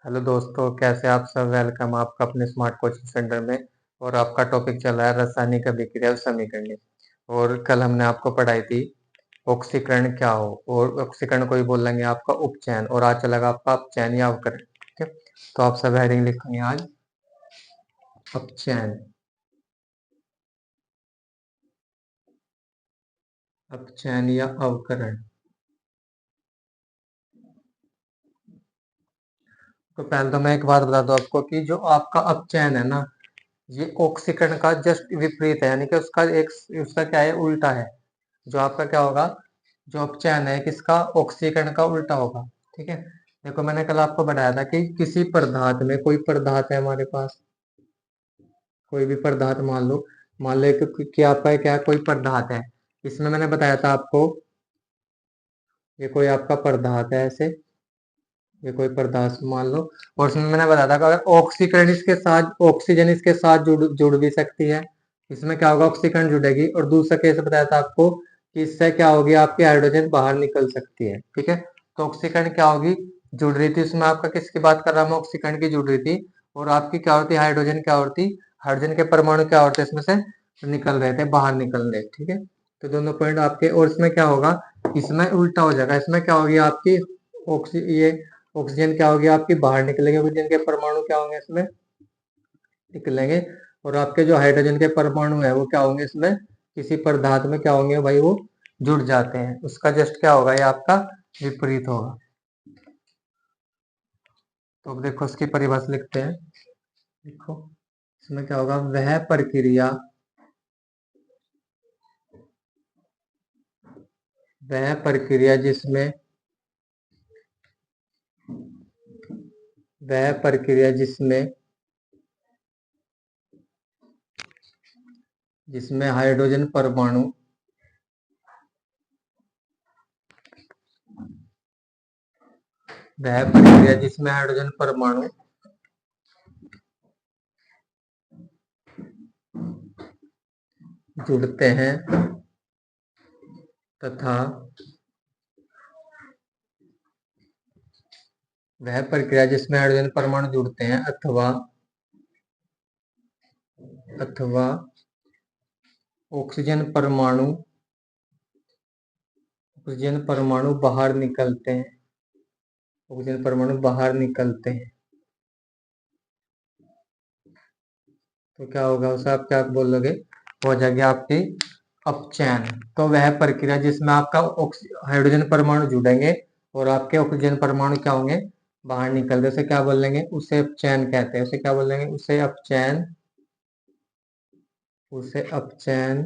Hello दोस्तों, कैसे आप सब। वेलकम आपका अपने स्मार्ट कोचिंग सेंटर में। और आपका टॉपिक चल रहा है रासायनिक अभिक्रिया और समीकरण। और कल हमने आपको पढ़ाई थी ऑक्सीकरण क्या हो, और ऑक्सीकरण को ही बोल लेंगे आपका उपचयन, और आज चलेगा आपका अपचयन या अवकरण। ठीक है, तो आप सब हेडिंग लिखेंगे आज अपचयन। अपचयन या अवकरण। तो पहले तो मैं एक बात बता दूं आपको कि जो आपका अपचयन है ना, ये ऑक्सीकरण का जस्ट विपरीत है, यानी कि उसका क्या है, उल्टा है। जो आपका क्या होगा, जो अपचयन है किसका, ऑक्सीकरण का उल्टा होगा। ठीक है, देखो मैंने कल आपको बताया था कि किसी पदार्थ में, कोई पदार्थ है हमारे पास, कोई भी पदार्थ मान लो कि आपका क्या कोई पदार्थ है। इसमें मैंने बताया था आपको, ये कोई आपका पदार्थ है ऐसे, ये कोई पदार्थ मान लो। और इसमें मैंने बताया था कि अगर ऑक्सीकरण इसके साथ, ऑक्सीजन इसके साथ जुड़ भी सकती है। इसमें क्या होगा, ऑक्सीकरण जुड़ेगी। और दूसरा केस बताया था आपको कि इससे क्या होगी, आपकी हाइड्रोजन बाहर निकल सकती है। ठीक है, तो ऑक्सीकरण क्या होगी, जुड़ रही थी। उसमें आपका किसकी बात कर रहा हूं मैं, ऑक्सीकरण की जुड़ रही थी। और आपकी क्या होती, हाइड्रोजन क्या होती, हाइड्रोजन के परमाणु क्या होते, इसमें से निकल रहे थे, बाहर निकल रहे। ठीक है, तो दोनों पॉइंट आपके। और इसमें क्या होगा, इसमें उल्टा हो जाएगा। इसमें क्या होगी आपकी ये ऑक्सीजन क्या होगी आपकी, बाहर निकलेगी। ऑक्सीजन के परमाणु क्या होंगे, इसमें निकलेंगे। और आपके जो हाइड्रोजन के परमाणु है वो क्या होंगे, इसमें किसी पदार्थ में क्या होंगे भाई, वो जुड़ जाते हैं। उसका जस्ट क्या होगा, ये आपका विपरीत होगा। तो अब देखो इसकी परिभाषा लिखते हैं। देखो इसमें क्या होगा, वह प्रक्रिया जिसमें, वह प्रक्रिया जिसमें जिसमें हाइड्रोजन परमाणु, वह प्रक्रिया जिसमें हाइड्रोजन परमाणु जुड़ते हैं तथा वह प्रक्रिया जिसमें हाइड्रोजन परमाणु जुड़ते हैं अथवा अथवा ऑक्सीजन परमाणु ऑक्सीजन परमाणु बाहर निकलते हैं, ऑक्सीजन परमाणु बाहर निकलते हैं, तो क्या होगा, उसे आप क्या बोलोगे, हो जाएगी आपकी अपचयन। तो वह प्रक्रिया जिसमें आपका हाइड्रोजन परमाणु जुड़ेंगे और आपके ऑक्सीजन परमाणु क्या होंगे, बाहर निकलते, उसे क्या बोलेंगे, उसे अपचयन कहते हैं। उसे क्या बोलेंगे, उसे अपचयन, उसे अपचयन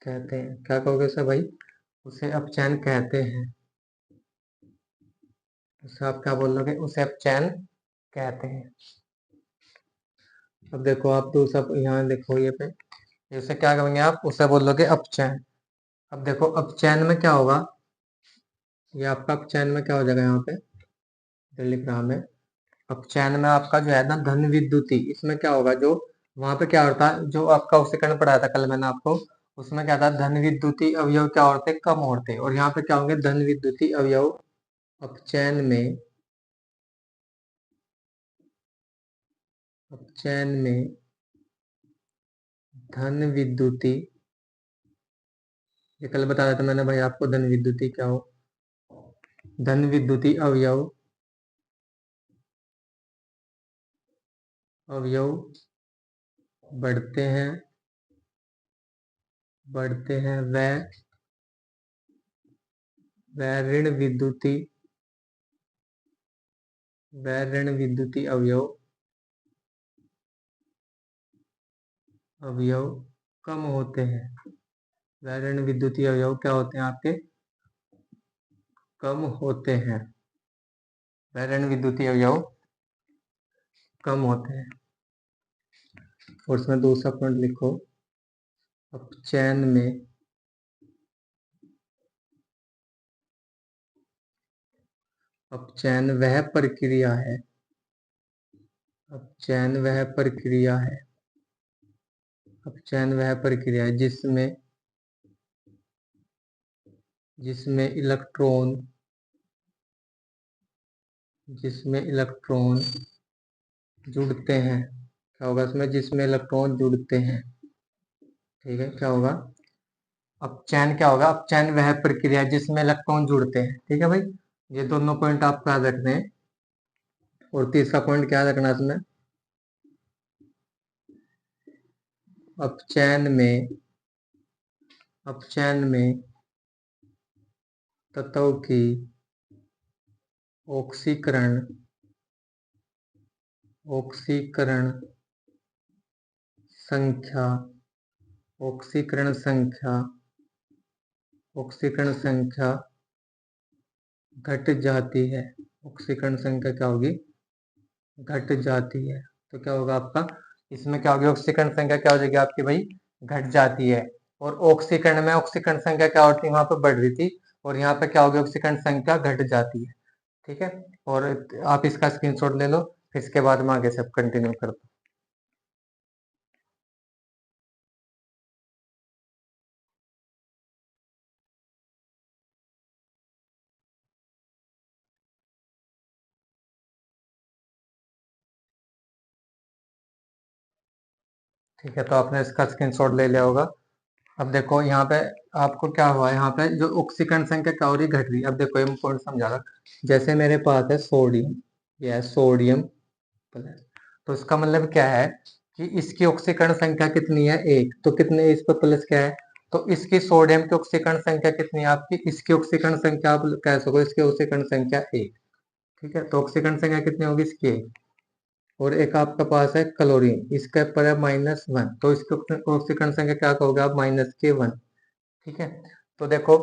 कहते हैं। क्या कहोगे उसे भाई, उसे अपचयन कहते हैं। उसे आप क्या बोलोगे, उसे अपचयन कहते हैं। अब देखो आप तो सब यहाँ देखो ये पे, उसे क्या कहेंगे आप, उसे बोलोगे अपचयन। अब देखो अपचयन में क्या होगा, ये आपका अपचयन में क्या हो जाएगा, यहाँ पे जो लिख रहा मैं, अपचयन में आपका जो है ना धन विद्युती, इसमें क्या होगा, जो वहां पे क्या होता है, जो आपका उससे कर्ण पढ़ाया था कल मैंने आपको, उसमें क्या था, धन विद्युती अवयव क्या होते, कम होते। और यहाँ पे क्या होंगे, धन विद्युती अवयव अपचयन में, अपचयन में धन विद्युती, ये कल बताया था मैंने भाई आपको, धन विद्युती क्या हो, धन विद्युती अवयव, अवयव बढ़ते हैं, बढ़ते हैं। वह ऋण विद्युती, वह ऋण विद्युती अवयव, अवयव कम होते हैं। वह ऋण विद्युती अवयव क्या होते हैं आपके, कम होते हैं। वह ऋण विद्युती अवयव कम होते हैं। और इसमें दूसरा पॉइंट लिखो, अपचयन में, अपचयन वह प्रक्रिया है, अपचयन वह प्रक्रिया है, अपचयन वह प्रक्रिया है जिसमें, जिसमें इलेक्ट्रॉन, जिसमें इलेक्ट्रॉन जुड़ते हैं, क्या होगा इसमें, जिसमें इलेक्ट्रॉन जुड़ते हैं। ठीक है, क्या होगा अपचयन, क्या होगा अपचयन वह प्रक्रिया जिसमें इलेक्ट्रॉन जुड़ते हैं। ठीक है भाई, ये दोनों पॉइंट आपको याद रखने हैं। और तीसरा पॉइंट क्या याद रखना है इसमें, अपचयन में, अपचयन में तत्व की ऑक्सीकरण, ऑक्सीकरण संख्या, ऑक्सीकरण संख्या, ऑक्सीकरण संख्या घट जाती है। ऑक्सीकरण संख्या क्या होगी, घट जाती है। तो क्या होगा आपका, इसमें क्या होगी, ऑक्सीकरण संख्या क्या हो जाएगी आपकी भाई, घट जाती है। और ऑक्सीकरण में ऑक्सीकरण संख्या क्या होती है, वहां पर बढ़ रही थी, और यहाँ पे क्या होगी, ऑक्सीकरण संख्या घट जाती है। ठीक है, और आप इसका स्क्रीनशॉट ले लो, फिर इसके बाद में आगे सब कंटिन्यू करते हैं। ठीक है, तो आपने इसका स्क्रीनशॉट ले लिया होगा। अब देखो यहाँ पे आपको क्या हुआ है, यहाँ पे जो ऑक्सीकरण संख्या क्या हो रही, घट रही है। अब देखो ये पॉइंट समझा रहा, जैसे मेरे पास है सोडियम, यह है सोडियम प्लस, तो इसका मतलब क्या है कि इसकी ऑक्सीकरण संख्या कितनी है, एक, तो कितने इस पर प्लस क्या है, तो इसकी सोडियम की ऑक्सीकरण संख्या कितनी है आपकी, इसकी ऑक्सीकरण संख्या आप कह सको, इसकी ऑक्सीकरण संख्या एक। ठीक है, तो ऑक्सीकरण संख्या कितनी होगी इसकी एक। और एक आपका पास है क्लोरीन, इसके ऊपर है -1, तो इसकी ऑक्सीकरण संख्या क्या कहोगे आप, -1। ठीक है, तो देखो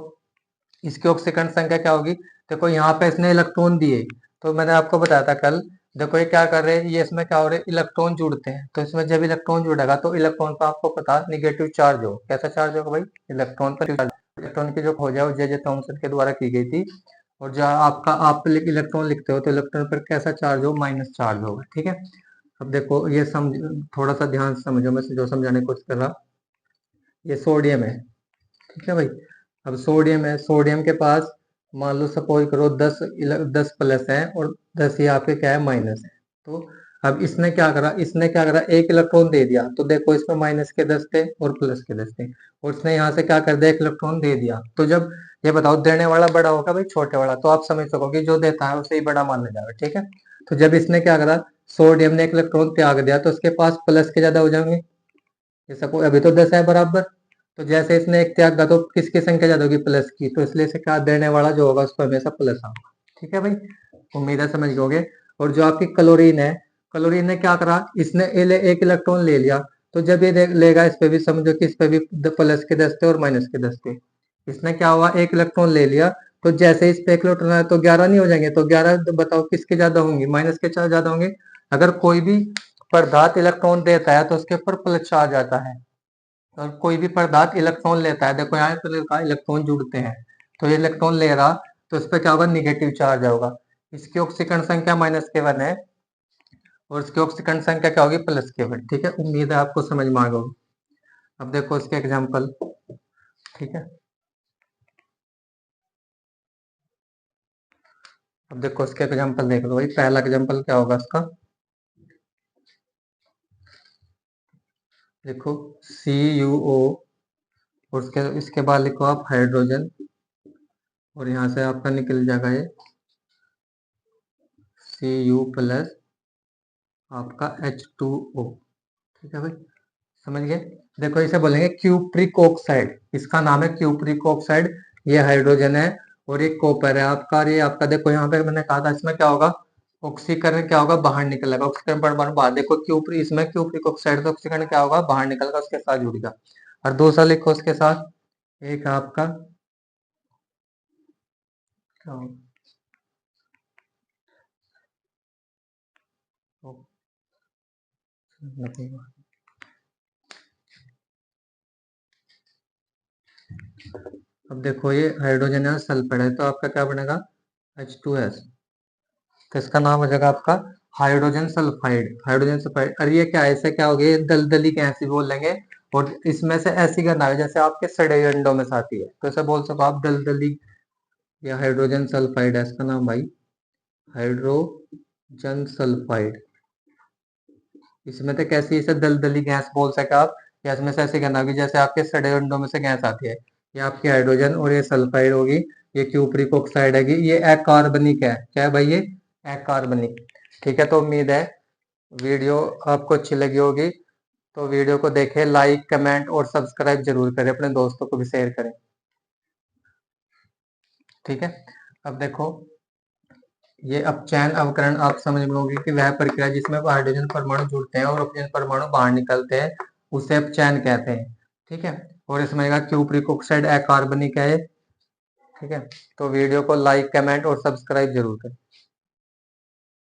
इसकी ऑक्सीकरण संख्या क्या होगी, देखो यहाँ पे इसने इलेक्ट्रॉन दिए, तो मैंने आपको बताया था कल, देखो ये क्या कर रहे हैं, ये इसमें क्या हो रहा है, इलेक्ट्रॉन जुड़ते हैं, तो इसमें जब इलेक्ट्रॉन जुड़ेगा तो इलेक्ट्रॉन पर आपको पता निगेटिव चार्ज हो, कैसा चार्ज होगा भाई, इलेक्ट्रॉन पर चार्ज। इलेक्ट्रॉन की जो खोज है वो जे थॉमसन के द्वारा की गई थी, और जो आपका आप इलेक्ट्रॉन लिखते हो तो इलेक्ट्रॉन पर कैसा चार्ज हो, माइनस चार्ज होगा। ठीक है, अब देखो ये समझ, थोड़ा सा ध्यान से समझो, मैं जो समझाने की कोशिश कर रहा, ये सोडियम है। ठीक है भाई, अब सोडियम है, सोडियम के पास मान लो सपोज करो 10 प्लस है और 10 ये आपके क्या है, माइनस है। तो अब इसने क्या करा, इसने क्या करा, एक इलेक्ट्रॉन दे दिया, तो देखो इसमें -10 थे और +10 थे, और इसने यहाँ से क्या कर दिया, एक इलेक्ट्रॉन दे दिया। तो जब ये बताओ देने वाला बड़ा होगा भाई छोटे वाला, तो आप समझ सको कि जो देता है उसे ही बड़ा माना जाएगा। ठीक है, तो जब इसने क्या करा, सोडियम ने एक इलेक्ट्रॉन त्याग दिया, तो उसके पास प्लस के ज्यादा हो जाएंगे। ये सपोज अभी तो 10 है बराबर, तो जैसे इसने एक त्यागा तो किसकी संख्या ज्यादा होगी, प्लस की, तो इसलिए से क्या देने वाला जो होगा उसको हमेशा प्लस आएगा। ठीक है भाई, उम्मीद है समझ गए। और जो आपकी क्लोरीन है, क्लोरीन ने क्या करा, इसने एक इलेक्ट्रॉन ले लिया, तो जब ये लेगा इस पे भी समझो कि इस पे भी प्लस के 10 थे और माइनस के 10 थे, इसने क्या हुआ, एक इलेक्ट्रॉन ले लिया, तो जैसे इस पे एक इलेक्ट्रॉन आया तो 11 नहीं हो जाएंगे, तो 11 बताओ किसके ज्यादा होंगे, माइनस के चार्ज ज्यादा होंगे। अगर कोई भी पदार्थ इलेक्ट्रॉन देता है तो उसके ऊपर प्लस चार्ज आता है, और कोई भी पदार्थ इलेक्ट्रॉन लेता है, देखो यहाँ पे लिखा है इलेक्ट्रॉन जुड़ते हैं, तो ये इलेक्ट्रॉन ले रहा, तो इस पे क्या होगा, निगेटिव चार्ज होगा। इसकी ऑक्सीकरण संख्या -1 है, और इसकी ऑक्सीकरण संख्या क्या होगी, +1। ठीक है, उम्मीद है आपको समझ में आ गई। अब देखो इसके एग्जाम्पल। ठीक है, अब देखो इसके एग्जाम्पल देख लो भाई, पहला एग्जाम्पल क्या होगा इसका, देखो CuO, और उसके इसके बाद लिखो आप हाइड्रोजन, और यहाँ से आपका निकल जाएगा ये Cu+ आपका H2O। ठीक है भाई, समझ गए। देखो इसे बोलेंगे क्यूप्रिक ऑक्साइड, इसका नाम है क्यूप्रिक ऑक्साइड, ये हाइड्रोजन है और एक कॉपर है आपका, और ये आपका देखो यहाँ पे मैंने कहा था इसमें क्या होगा, ऑक्सीकरण क्या होगा, बाहर निकलेगा, ऑक्सीकरण परमाणु बाहर, देखो क्यूप्री, इसमें क्यूप्रिक ऑक्साइड तो ऑक्सीकरण क्या होगा, बाहर निकलेगा, उसके साथ जुड़ेगा। और दूसरा लिखो उसके साथ, एक आपका क्या होगा, अब देखो ये हाइड्रोजन है सल्फर है, तो आपका क्या बनेगा, H2S, तो इसका नाम हो जाएगा आपका हाइड्रोजन सल्फाइड, हाइड्रोजन सल्फाइड। और ये क्या है, ऐसे क्या हो गया, दलदली के ऐसी बोल लेंगे, और इसमें से ऐसी गंध आए जैसे आपके सड़े हुए अंडों में से आती है, तो ऐसे बोल सको आप दलदली, या हाइड्रोजन सल्फाइड है इसका नाम भाई, हाइड्रोजन सल्फाइड। इसमें तो कैसी इसे दलदली गैस बोल सके आप, या इसमें से ऐसे कहना होगी जैसे आपके सड़े अंडों में से गैस आती है। ये आपकी हाइड्रोजन और ये सल्फाइड होगी, ये क्यूप्रिक ऑक्साइड है, ये अकार्बनिक है। क्या है भाई? ये अकार्बनिक। ठीक है, तो उम्मीद है वीडियो आपको अच्छी लगी होगी। तो वीडियो को देखें, लाइक कमेंट और सब्सक्राइब जरूर करें, अपने दोस्तों को भी शेयर करें। ठीक है, अब देखो, ये अपचयन अवकरण आप समझ में होगी कि वह प्रक्रिया जिसमें हाइड्रोजन परमाणु जुड़ते हैं और ऑक्सीजन परमाणु बाहर निकलते हैं उसे अपचयन कहते हैं। ठीक है, और इसमें क्यूप्रिक ऑक्साइड अकार्बनिक है। ठीक है, तो वीडियो को लाइक कमेंट और सब्सक्राइब जरूर करें।